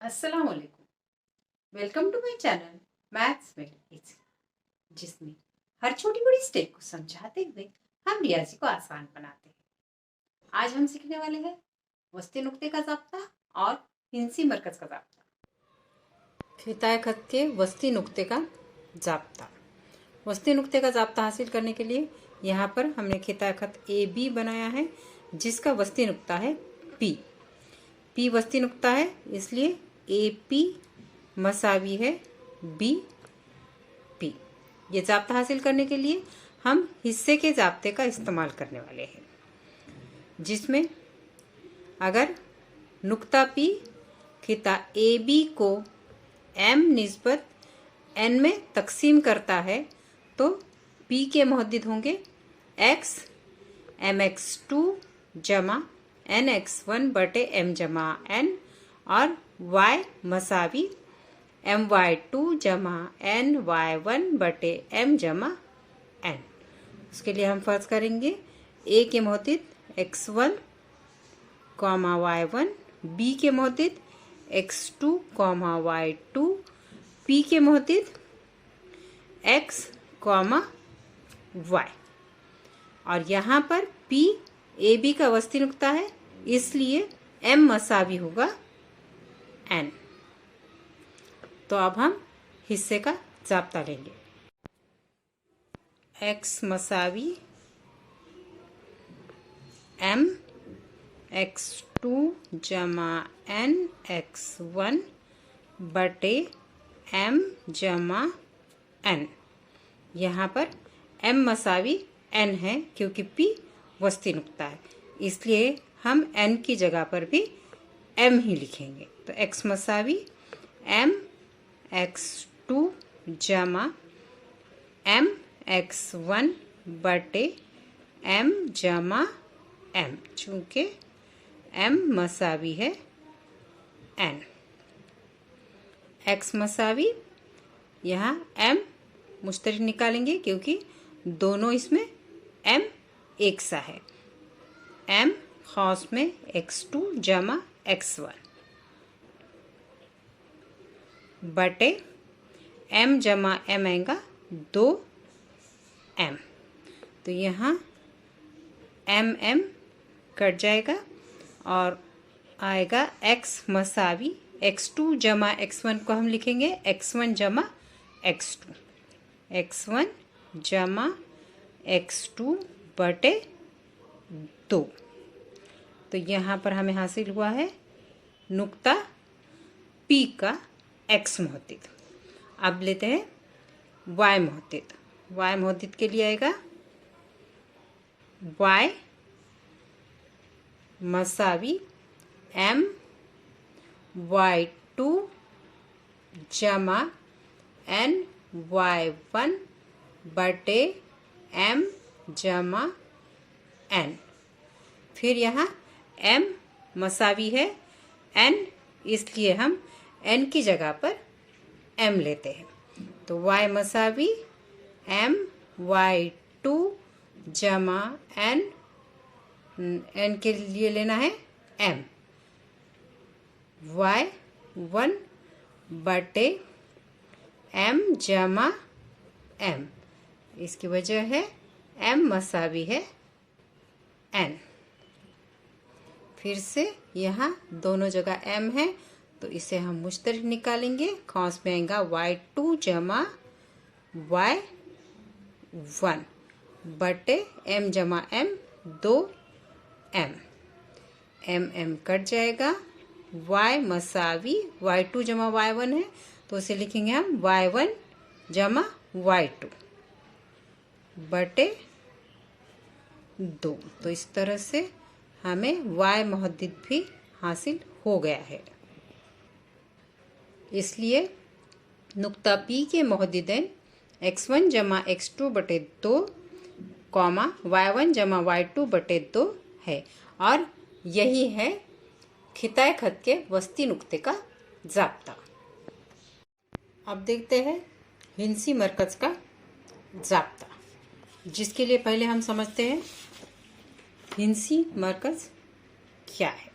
अस्सलाम वालेकुम। Welcome to my channel maths very easy, जिसमें हर छोटी बड़ी स्टेप को समझाते हुए हम रियाजी को आसान बनाते हैं। आज हम सीखने वाले हैं वस्ती नुक्ते का ज़ाब्ता और हिंसी मरकज का ज़ाब्ता। खिताए खत के वस्ती नुक्ते का ज़ाब्ता। वस्ती नुक्ते का ज़ाब्ता हासिल करने के लिए यहाँ पर हमने खिताए खत ए बी बनाया है, जिसका वस्ती नुक्ता है पी। पी वस्ती नुक्ता है, इसलिए ए पी मसावी है बी पी। ये ज़ाब्ता हासिल करने के लिए हम हिस्से के ज़ाब्ते का इस्तेमाल करने वाले हैं, जिसमें अगर नुक्ता पी खिता ए बी को एम निस्बत एन में तकसीम करता है तो पी के मुहद्दिद होंगे एक्स एम एक्स टू जमा एन एक्स वन बटे एम जमा एन और y मसावी एम वाई टू जमा एन वाई वन बटे एम जमा एन। उसके लिए हम फर्ज करेंगे a के मुहद्दिद x one comma y one, B के मुहद्दिद x two comma y two, P के मुहद्दिद एक्स कॉमा वाई। और यहाँ पर p ए बी का वस्ती नुक्ता है, इसलिए m मसावी होगा n। तो अब हम हिस्से का ज़ाब्ता लेंगे। x मसावी m एक्स टू जमा n एक्स वन बटे m जमा n। यहाँ पर m मसावी n है, क्योंकि p वस्ती नुक्ता है, इसलिए हम n की जगह पर भी m ही लिखेंगे। तो x मसावी m एक्स टू जमा m एक्स वन बटे m जमा m, चूँकि m मसावी है n। x मसावी यहाँ m मुश्तरिक निकालेंगे, क्योंकि दोनों इसमें m एक सा है। m खास में x2 जमा x1 बटे m जमा m आएगा 2m। तो यहाँ m कट जाएगा और आएगा x मसावी x2 जमा x1 को हम लिखेंगे x1 जमा x2, x1 जमा x2 बटे 2। तो यहाँ पर हमें हासिल हुआ है नुक्ता P का x मुहद्दिद। अब लेते हैं y मुहद्दिद। y मुहद्दिद के लिए आएगा y मसावी m वाई टू जमा n वाई वन बटे m जमा n। फिर यहाँ m मसावी है n, इसलिए हम n की जगह पर m लेते हैं। तो y मसावी m वाई टू जमा n, n के लिए लेना है m वाई वन बटे m जमा m। इसकी वजह है m मसावी है n। फिर से यहाँ दोनों जगह m है, तो इसे हम मुश्तरिक निकालेंगे। खास में आएगा y2 जमा y1 बटे m जमा m 2m। m कट जाएगा। y मसावी y2 जमा y1 है, तो उसे लिखेंगे हम y1 जमा y2 बटे 2। तो इस तरह से हमें y मुहद्दिद भी हासिल हो गया है। इसलिए नुक्ता P के मुहद्दिदैन x1 जमा x2 बटे 2 कॉमा y1 जमा y2 बटे 2 है, और यही है खिताए खत के वस्ती नुक्ते का ज़ाब्ता। अब देखते हैं हिंसी मरकज़ का ज़ाब्ता, जिसके लिए पहले हम समझते हैं हिंसी मरकज़ क्या है।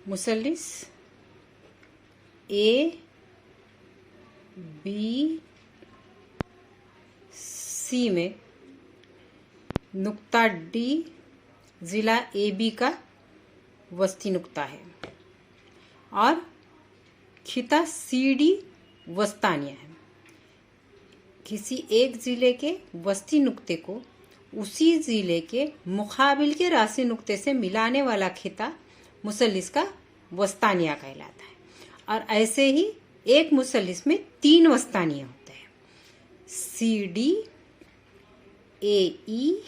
मुसल्लिस ए बी सी में नुक्ता डी ज़िला ए बी का वस्ती नुक्ता है और खिता सी डी वस्तानिया है। किसी एक ज़िले के वस्ती नुक्ते को उसी ज़िले के मुकाबिल के रास्ती नुक्ते से मिलाने वाला खिता मुसल्लिस का वस्तानिया कहलाता है। और ऐसे ही एक मुसल्लिस में 3 वस्तानिया होते हैं, सी डी, ए ई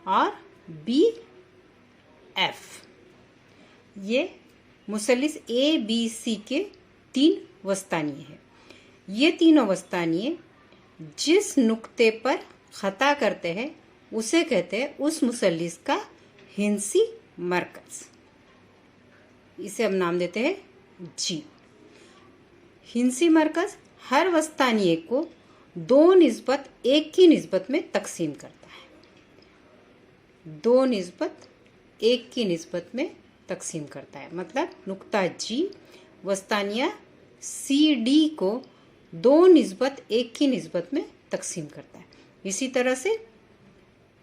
और बी एफ। ये मुसल्लिस ए बी सी के 3 वस्तानिये हैं। ये तीनों वस्तानिये जिस नुक्ते पर खता करते हैं उसे कहते हैं उस मुसल्लिस का हिंसी मरकज। इसे हम नाम देते हैं जी। हिंसी मरकज हर वस्तानिये को 2 निस्बत 1 की निस्बत में तकसीम करता है। 2 निस्बत 1 की निस्बत में तकसीम करता है। मतलब नुक्ता जी वस्तानिया सी डी को 2 निस्बत 1 की निस्बत में तकसीम करता है। इसी तरह से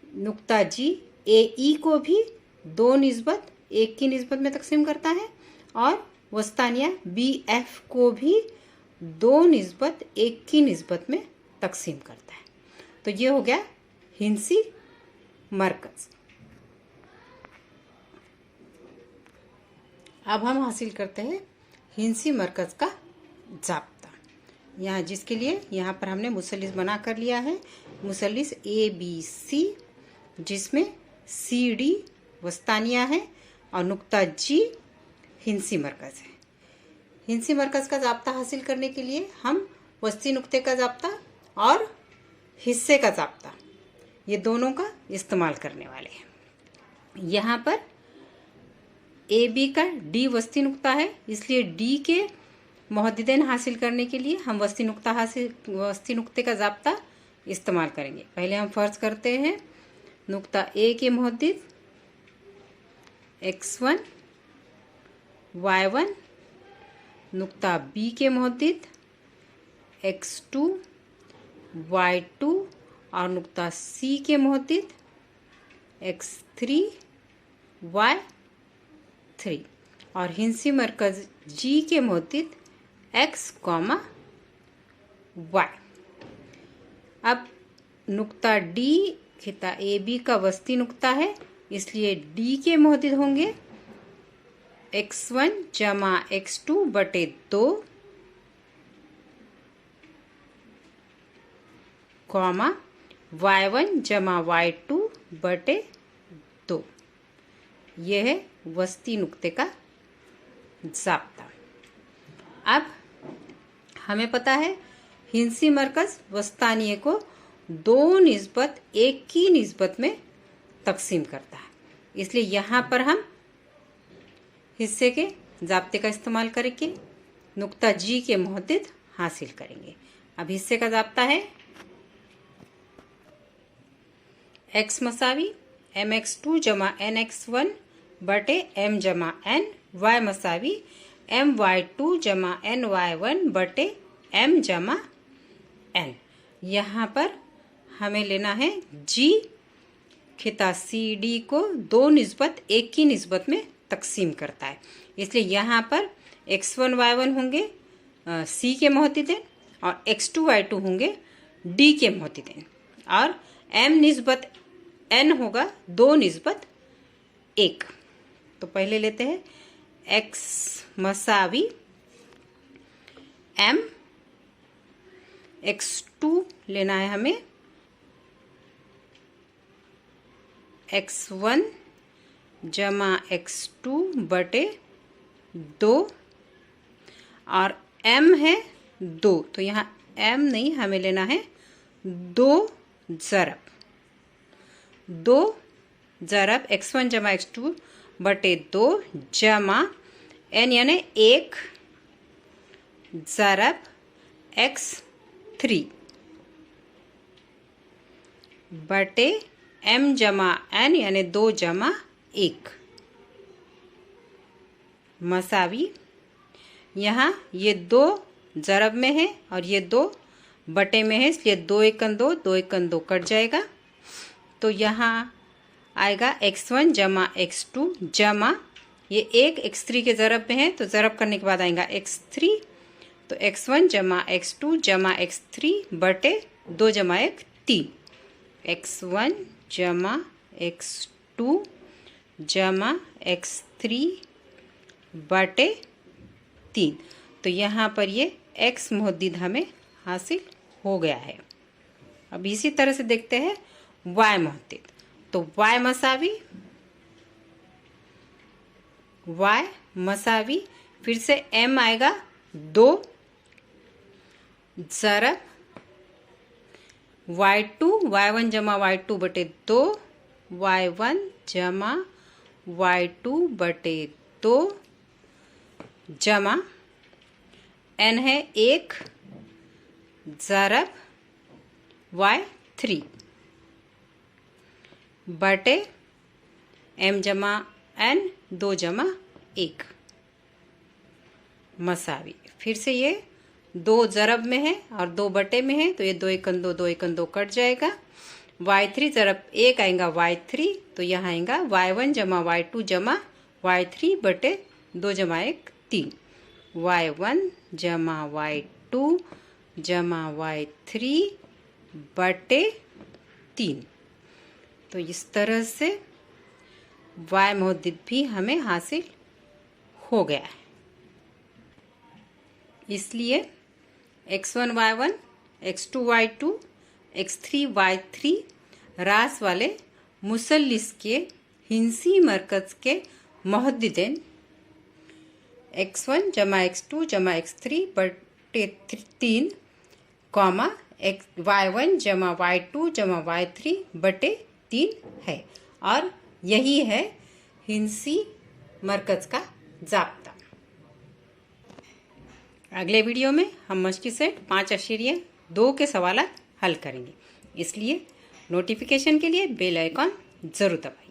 नुक्ता जी ए ई को भी 2 निस्बत 1 की निस्बत में तकसीम करता है और वस्तानिया बी एफ को भी 2 निस्बत 1 की निस्बत में तकसीम करता है। तो ये हो गया हिंसी मरकज। अब हम हासिल करते हैं हिंसी मरकज का ज़ाब्ता। यहाँ जिसके लिए यहाँ पर हमने मुसल्लिस बना कर लिया है, मुसल्लिस ए बी सी, जिसमें सी डी वस्तानिया है और नुक्ता जी हिंसी मरकज है। हिंसी मरकज का ज़ाब्ता हासिल करने के लिए हम वस्ती नुक्ते का ज़ाब्ता और हिस्से का ज़ाब्ता ये दोनों का इस्तेमाल करने वाले हैं। यहाँ पर ए बी का डी वस्ती नुक्ता है, इसलिए डी के मुहद्दिदैन हासिल करने के लिए हम वस्ती नुक्ते का ज़ाब्ता इस्तेमाल करेंगे। पहले हम फर्ज करते हैं नुक्ता ए के मुहद्दिद x1 y1, नुक्ता बी के मुहद्दिद x2 y2 और नुक्ता सी के मुहद्दिद x3 y3 और हिंसी मरकज जी के मुहद्दिद x, y। अब नुक्ता डी खिता ए बी का वस्ती नुक्ता है, इसलिए डी के मुहद्दिद होंगे x1 जमा x2 बटे 2 कॉमा y1 जमा y2 बटे 2। यह है वस्ती नुक्ते का ज़ाब्ता। अब हमें पता है हिंसी मरकज वस्तानिये को 2 निस्बत 1 की निस्बत में तकसीम करता है, इसलिए यहाँ पर हम हिस्से के ज़ाब्ते का इस्तेमाल करके नुक्ता जी के मुहद्दिद हासिल करेंगे। अब हिस्से का ज़ाब्ता है x मसावी mx2 जमा nx1 बटे m जमा n, y मसावी my2 जमा ny1 बटे m जमा n। यहाँ पर हमें लेना है g खिता सी डी को 2 निस्बत 1 की निस्बत में तकसीम करता है, इसलिए यहाँ पर x1 y1 होंगे सी के मुहद्दिदैन और x2 y2 होंगे डी के मुहद्दिदैन और m निस्बत n होगा 2 निस्बत 1। तो पहले लेते हैं x मसावी m, x2 लेना है हमें x1 जमा x2 बटे 2 और m है 2, तो यहाँ m नहीं, हमें लेना है 2 ज़रब x1 जमा x2 बटे 2 जमा n यानी 1 ज़रब x3 बटे m जमा n यानी 2 जमा 1 मसावी यहाँ ये 2 ज़रब में है और ये 2 बटे में है, इसलिए 2 एकन 2, 2 एकन 2 कट जाएगा। तो यहाँ आएगा x1 जमा x2 जमा ये 1 x3 के ज़रब में है, तो ज़रब करने के बाद आएगा x3, तो x1 जमा x2 जमा x3 बटे 2 जमा 1 3, x1 जमा x2 जमा x3 बटे 3। तो यहाँ पर ये x मुहद्दिद हमें हासिल हो गया है। अब इसी तरह से देखते हैं y मुहद्दिद। तो y मसावी फिर से m आएगा 2 ज़रब y1 जमा y2 बटे 2, y1 जमा y2 बटे 2 जमा n है 1 ज़रब y3 बटे m जमा n 2 जमा 1 मसावी। फिर से ये 2 ज़रब में है और 2 बटे में है, तो ये 2 एकन 2, 2 एकन 2 कट जाएगा। y3 ज़रब 1 आएगा y3, तो यहाँ आएगा y1 जमा y2 जमा y3 बटे 2 जमा 1 3, y1 जमा y2 जमा y3 बटे 3। तो इस तरह से y मुहद्दिद भी हमें हासिल हो गया है। इसलिए x1 y1, x2 y2, x3 y3 रास वाले मुसल्लिस के हिंसी मरकज़ के मुहद्दिदैन x1 जमा x2 जमा x3 बटे 3 कॉमा y1 जमा y2 जमा y3 बटे 3 है, और यही है हिंसी मरकज़ का ज़ाब्ता। अगले वीडियो में हम मश्क़ी सेट 5 अशरिया 2 के सवाल हल करेंगे, इसलिए नोटिफिकेशन के लिए बेल आइकॉन ज़रूर दबाइए।